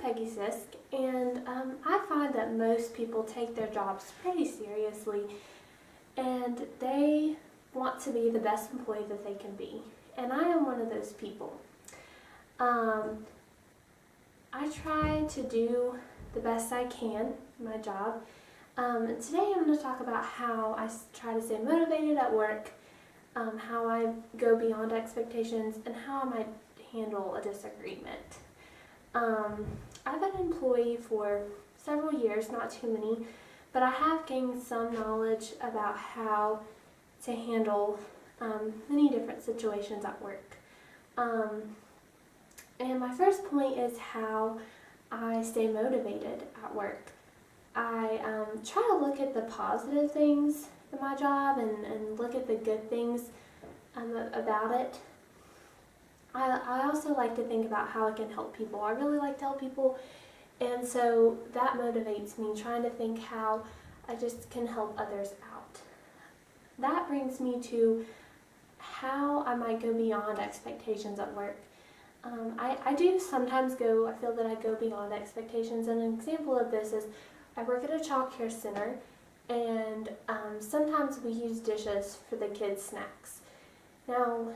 Peggy Sisk, and I find that most people take their jobs pretty seriously, and they want to be the best employee that they can be, and I am one of those people. I try to do the best I can in my job. And today I'm going to talk about how I try to stay motivated at work, how I go beyond expectations, and how I might handle a disagreement. I've been an employee for several years, not too many, but I have gained some knowledge about how to handle many different situations at work. And my first point is how I stay motivated at work. I try to look at the positive things in my job and look at the good things about it. I also like to think about how I can help people. I really like to help people, and so that motivates me, trying to think how I just can help others out. That brings me to how I might go beyond expectations at work. I do sometimes I feel that I go beyond expectations, and an example of this is I work at a child care center, and sometimes we use dishes for the kids' snacks. Now,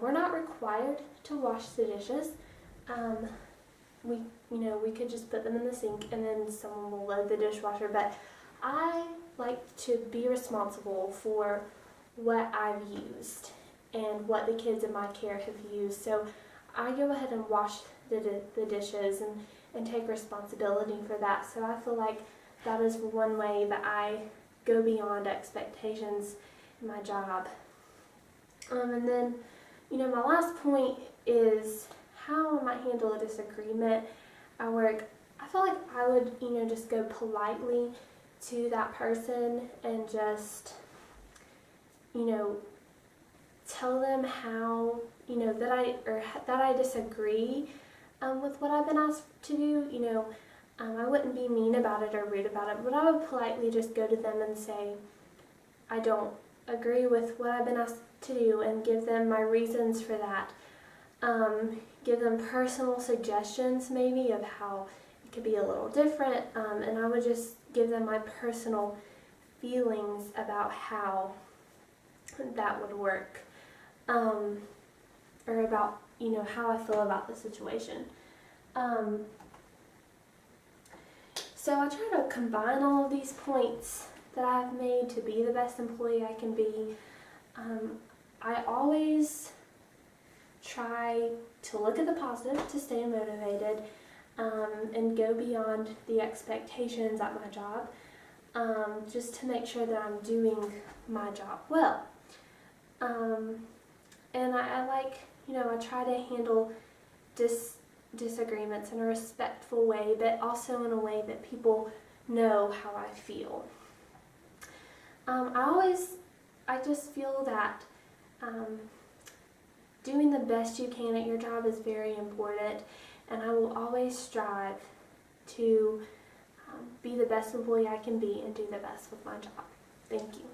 we're not required to wash the dishes. We could just put them in the sink and then someone will load the dishwasher, but I like to be responsible for what I've used and what the kids in my care have used. So I go ahead and wash the dishes and take responsibility for that. So I feel like that is one way that I go beyond expectations in my job. And then, my last point is how I might handle a disagreement at work. I feel like I would, just go politely to that person and just, tell them how, that I disagree with what I've been asked to do. I wouldn't be mean about it or rude about it, but I would politely just go to them and say, I don't agree with what I've been asked to do, and give them my reasons for that. Give them personal suggestions maybe of how it could be a little different, and I would just give them my personal feelings about how that would work, or about, how I feel about the situation. So I try to combine all of these points that I've made to be the best employee I can be. I always try to look at the positive to stay motivated, and go beyond the expectations at my job, just to make sure that I'm doing my job well. And I like, I try to handle disagreements in a respectful way, but also in a way that people know how I feel. I just feel that doing the best you can at your job is very important, and I will always strive to be the best employee I can be and do the best with my job. Thank you.